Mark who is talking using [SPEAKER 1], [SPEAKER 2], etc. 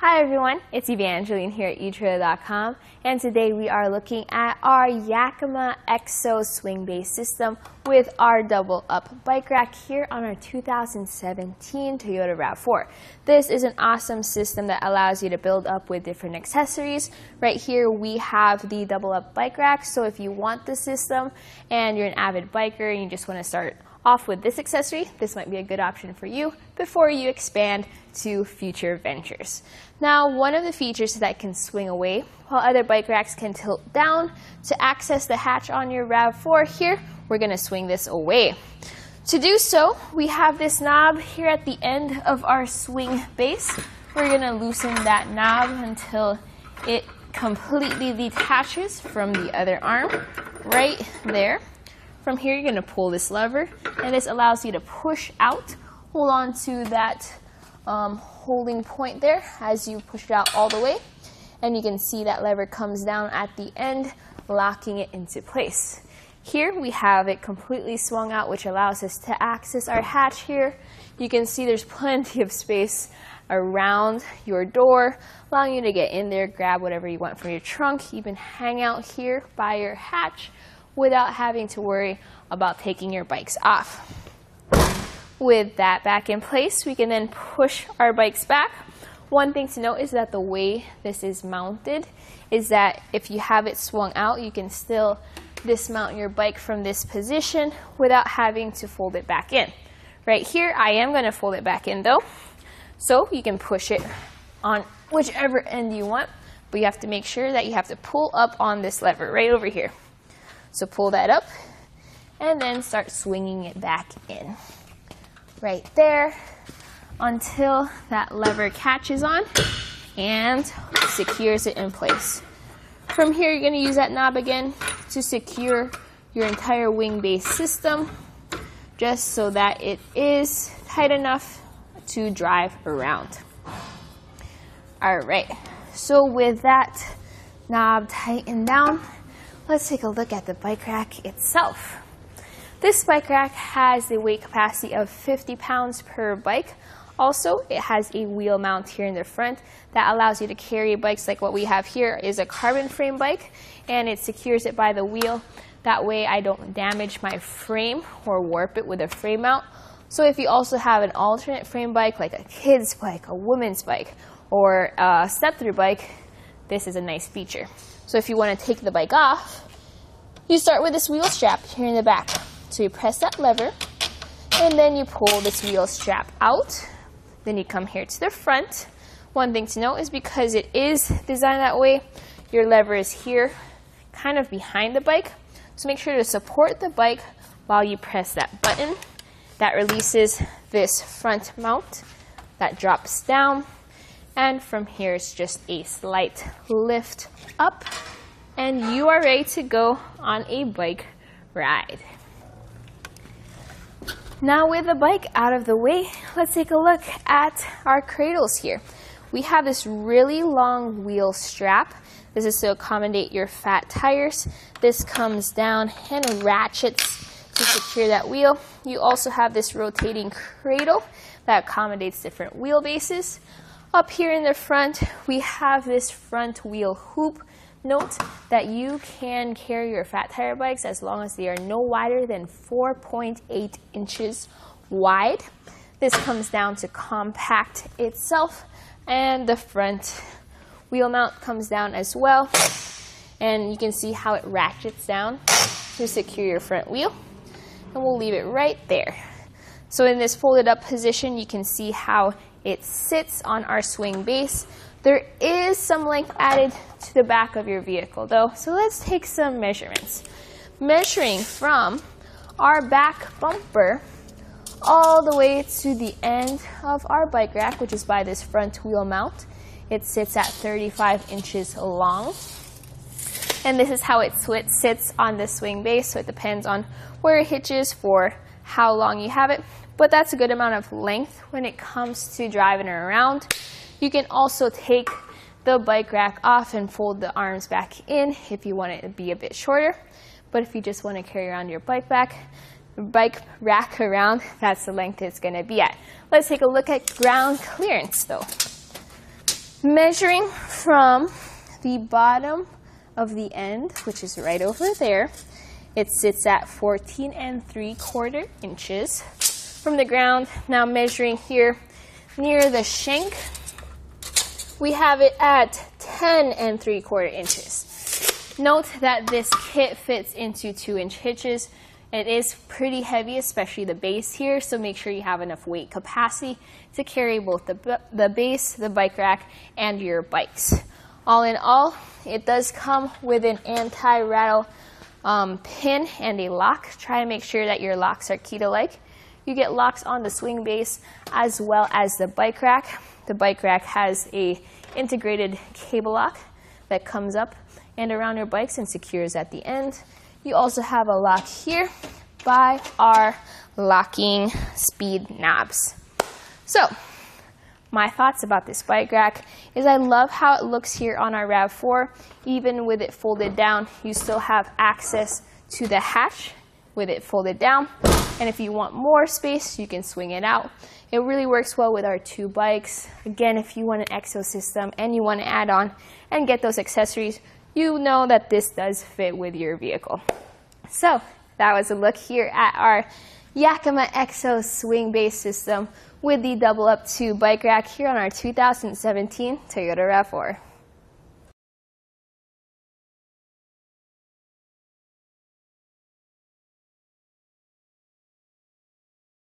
[SPEAKER 1] Hi everyone, it's Evangeline here at etrailer.com, and today we are looking at our Yakima EXO SwingBase system with our DoubleUp bike rack here on our 2017 Toyota RAV4. This is an awesome system that allows you to build up with different accessories. Right here we have the DoubleUp bike rack, so if you want the system and you're an avid biker and you just want to start off with this accessory, this might be a good option for you before you expand to future ventures. Now, one of the features is that it can swing away, while other bike racks can tilt down. To access the hatch on your RAV4 here, we're going to swing this away. To do so, we have this knob here at the end of our swing base. We're going to loosen that knob until it completely detaches from the other arm, right there. From here, you're going to pull this lever, and this allows you to push out, hold on to that holding point there as you push it out all the way. And you can see that lever comes down at the end, locking it into place. Here we have it completely swung out, which allows us to access our hatch here. You can see there's plenty of space around your door, allowing you to get in there, grab whatever you want from your trunk, even hang out here by your hatch without having to worry about taking your bikes off. With that back in place, we can then push our bikes back. One thing to note is that the way this is mounted is that if you have it swung out, you can still dismount your bike from this position without having to fold it back in. Right here, I am going to fold it back in though, so you can push it on whichever end you want, but you have to make sure that you have to pull up on this lever right over here. So pull that up and then start swinging it back in. Right there until that lever catches on and secures it in place. From here, you're going to use that knob again to secure your entire wing base system, just so that it is tight enough to drive around. All right, so with that knob tightened down, let's take a look at the bike rack itself. This bike rack has a weight capacity of 50 pounds per bike. Also, it has a wheel mount here in the front that allows you to carry bikes like what we have here is a carbon frame bike, and it secures it by the wheel. That way I don't damage my frame or warp it with a frame mount. So if you also have an alternate frame bike like a kid's bike, a woman's bike, or a step-through bike, this is a nice feature. So if you want to take the bike off, you start with this wheel strap here in the back. So you press that lever, and then you pull this wheel strap out. Then you come here to the front. One thing to note is because it is designed that way, your lever is here, kind of behind the bike. So make sure to support the bike while you press that button. That releases this front mount that drops down. And from here, it's just a slight lift up, and you are ready to go on a bike ride. Now with the bike out of the way, let's take a look at our cradles here. We have this really long wheel strap. This is to accommodate your fat tires. This comes down and ratchets to secure that wheel. You also have this rotating cradle that accommodates different wheelbases. Up here in the front, we have this front wheel hoop. Note that you can carry your fat tire bikes as long as they are no wider than 4.8 inches wide. This comes down to compact itself, and the front wheel mount comes down as well. And you can see how it ratchets down to secure your front wheel. And we'll leave it right there. So in this folded up position, you can see how it sits on our swing base. There is some length added to the back of your vehicle though, so let's take some measurements. Measuring from our back bumper all the way to the end of our bike rack, which is by this front wheel mount, it sits at 35 inches long. And this is how it sits on the swing base, so it depends on where it hitches for how long you have it, but that's a good amount of length when it comes to driving around. You can also take the bike rack off and fold the arms back in if you want it to be a bit shorter. But if you just want to carry around your bike rack around, that's the length it's going to be at. Let's take a look at ground clearance though. Measuring from the bottom of the end, which is right over there, it sits at 14 3/4 inches from the ground. Now measuring here near the shank, we have it at 10 3/4 inches. Note that this kit fits into 2-inch hitches. It is pretty heavy, especially the base here, so make sure you have enough weight capacity to carry both the base, the bike rack, and your bikes. All in all, it does come with an anti-rattle pin and a lock. Try to make sure that your locks are key-to-like. You get locks on the swing base as well as the bike rack. The bike rack has a integrated cable lock that comes up and around your bikes and secures at the end. You also have a lock here by our locking speed knobs. So, my thoughts about this bike rack is I love how it looks here on our RAV4. Even with it folded down, you still have access to the hatch with it folded down. And if you want more space, you can swing it out. It really works well with our 2 bikes. Again, if you want an EXO system and you want to add on and get those accessories, you know that this does fit with your vehicle. So that was a look here at our Yakima EXO SwingBase system with the DoubleUp 2 bike rack here on our 2017 Toyota RAV4.